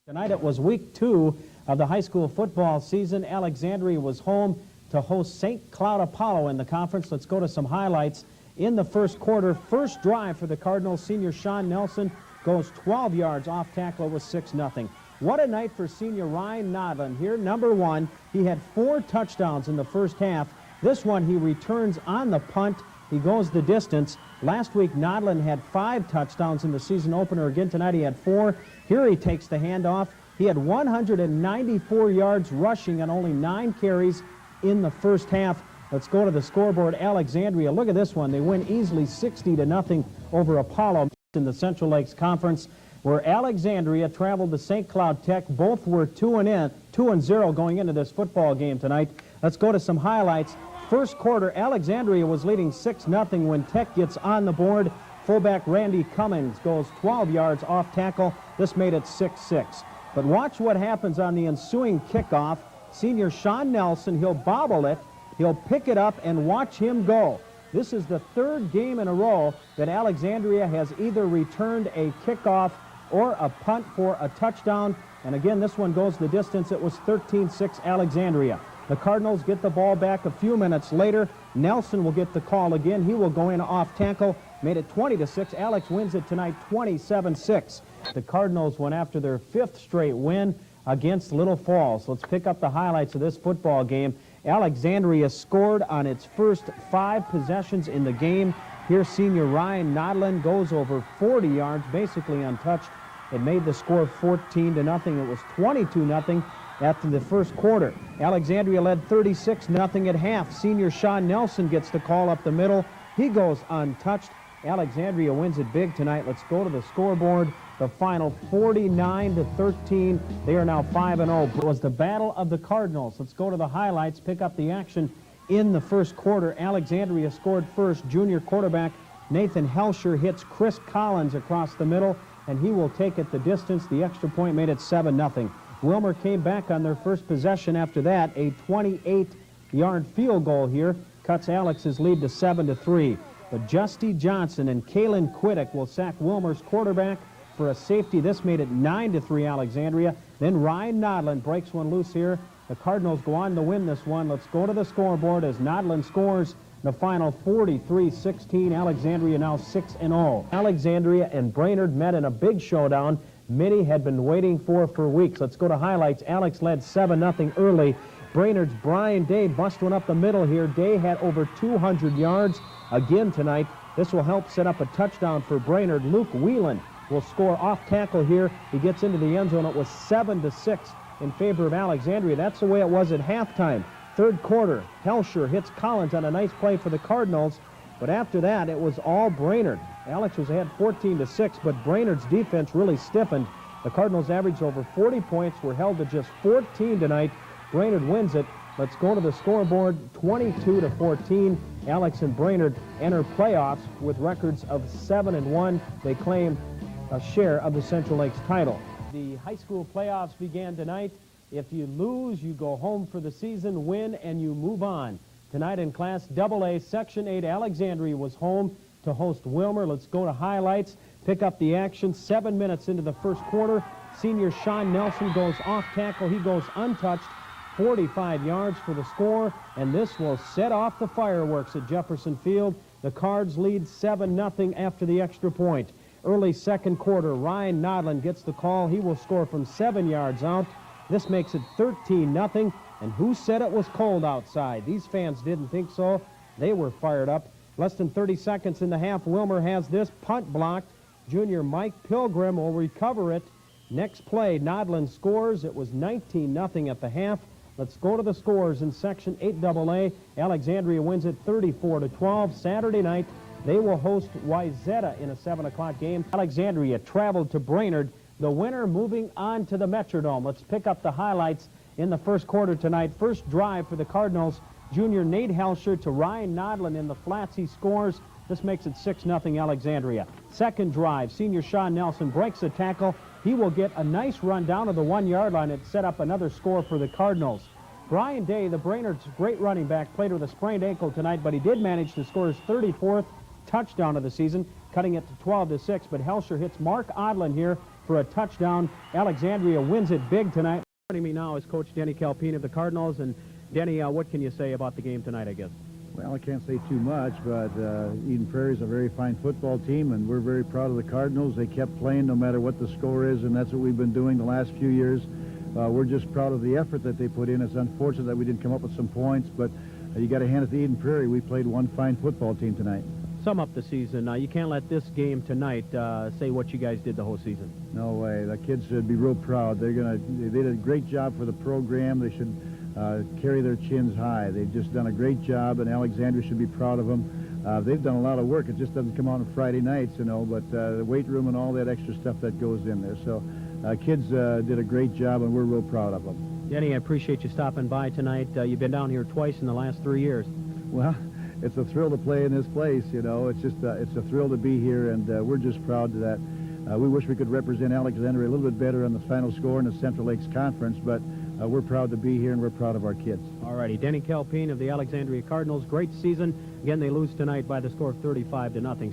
Tonight it was week 2 of the high school football season. Alexandria was home to host St. Cloud Apollo in the conference. Let's go to some highlights in the first quarter. First drive for the Cardinals. Senior Sean Nelson goes 12 yards off tackle. It was 6-0. What a night for senior Ryan Nodland here. Number 1, he had 4 touchdowns in the first half. This one he returns on the punt. He goes the distance. Last week, Nodland had 5 touchdowns in the season opener. Again, tonight he had 4. Here he takes the handoff. He had 194 yards rushing on only 9 carries in the first half. Let's go to the scoreboard. Alexandria, look at this one. They win easily 60-0 over Apollo in the Central Lakes Conference, where Alexandria traveled to St. Cloud Tech. Both were 2-0 going into this football game tonight. Let's go to some highlights. First quarter, Alexandria was leading 6-0 when Tech gets on the board. Fullback Randy Cummings goes 12 yards off tackle. This made it 6-6. But watch what happens on the ensuing kickoff. Senior Sean Nelson, he'll bobble it, he'll pick it up, and watch him go. This is the 3rd game in a row that Alexandria has either returned a kickoff or a punt for a touchdown. And again, this one goes the distance. It was 13-6 Alexandria. The Cardinals get the ball back a few minutes later. Nelson will get the call again. He will go in off tackle. Made it 20-6. Alex wins it tonight 27-6. The Cardinals went after their 5th straight win against Little Falls. Let's pick up the highlights of this football game. Alexandria scored on its first 5 possessions in the game. Here senior Ryan Nodland goes over 40 yards, basically untouched. It made the score 14-0. It was 22-0 after the first quarter. Alexandria led 36-0 at half. Senior Sean Nelson gets the call up the middle. He goes untouched. Alexandria wins it big tonight. Let's go to the scoreboard. The final 49-13. They are now 5-0. It was the battle of the Cardinals. Let's go to the highlights, pick up the action in the first quarter. Alexandria scored first. Junior quarterback Nathan Helsher hits Chris Collins across the middle, and he will take it the distance. The extra point made it 7-0. Wilmer came back on their first possession after that. A 28-yard field goal here cuts Alex's lead to 7-3. But Justy Johnson and Kalen Quiddick will sack Wilmer's quarterback for a safety. This made it 9-3 Alexandria. Then Ryan Nodland breaks one loose here. The Cardinals go on to win this one. Let's go to the scoreboard as Nodland scores the final 43-16. Alexandria now 6-0. Alexandria and Brainerd met in a big showdown many had been waiting for weeks. Let's go to highlights. Alex led 7-0 early. Brainerd's Brian Day bust one up the middle here. Day had over 200 yards again tonight. This will help set up a touchdown for Brainerd. Luke Whelan will score off tackle here. He gets into the end zone. It was 7-6 in favor of Alexandria. That's the way it was at halftime. Third quarter, Helsher hits Collins on a nice play for the Cardinals. But after that, it was all Brainerd. Alex was ahead 14-6, but Brainerd's defense really stiffened. The Cardinals averaged over 40 points, were held to just 14 tonight. Brainerd wins it. Let's go to the scoreboard, 22-14. Alex and Brainerd enter playoffs with records of 7-1. They claim a share of the Central Lakes title. The high school playoffs began tonight. If you lose, you go home for the season, win, and you move on. Tonight in Class AA, Section 8, Alexandria was home to host Wilmer. Let's go to highlights, pick up the action. 7 minutes into the first quarter, senior Sean Nelson goes off tackle. He goes untouched, 45 yards for the score, and this will set off the fireworks at Jefferson Field. The Cards lead 7-0 after the extra point. Early second quarter, Ryan Nodland gets the call. He will score from 7 yards out. This makes it 13-0. And who said it was cold outside? These fans didn't think so. They were fired up. Less than 30 seconds in the half, Wilmer has this punt blocked. Junior Mike Pilgrim will recover it. Next play, Nodland scores. It was 19-0 at the half. Let's go to the scores in Section 8AA. Alexandria wins it 34-12. Saturday night, they will host Wayzata in a 7 o'clock game. Alexandria traveled to Brainerd. The winner moving on to the Metrodome. Let's pick up the highlights in the first quarter tonight. First drive for the Cardinals. Junior Nate Helsher to Ryan Nodland in the flats. He scores. This makes it 6-0 Alexandria. Second drive, senior Sean Nelson breaks a tackle. He will get a nice run down to the 1-yard line. It set up another score for the Cardinals. Brian Day, the Brainerd's great running back, played with a sprained ankle tonight, but he did manage to score his 34th touchdown of the season, cutting it to 12-6. But Helsher hits Mark Odlin here for for a touchdown. Alexandria wins it big tonight. Joining me now is Coach Denny Calpine of the Cardinals. And Denny, what can you say about the game tonight, I guess? Well, I can't say too much, but Eden Prairie is a very fine football team, and we're very proud of the Cardinals. They kept playing no matter what the score is, and that's what we've been doing the last few years. We're just proud of the effort that they put in. It's unfortunate that we didn't come up with some points, but you got to hand it to Eden Prairie. We played one fine football team tonight. Sum up the season. You can't let this game tonight say what you guys did the whole season. No way. The kids should be real proud. They did a great job for the program. They should carry their chins high. They've just done a great job, and Alexandria should be proud of them. They've done a lot of work. It just doesn't come out on Friday nights, you know, but the weight room and all that extra stuff that goes in there. So kids did a great job, and we're real proud of them. Denny, I appreciate you stopping by tonight. You've been down here twice in the last 3 years. Well, it's a thrill to play in this place, you know. It's just it's a thrill to be here, and we're just proud of that. We wish we could represent Alexandria a little bit better on the final score in the Central Lakes Conference, but we're proud to be here, and we're proud of our kids. All righty. Denny Calpine of the Alexandria Cardinals. Great season. Again, they lose tonight by the score of 35-0.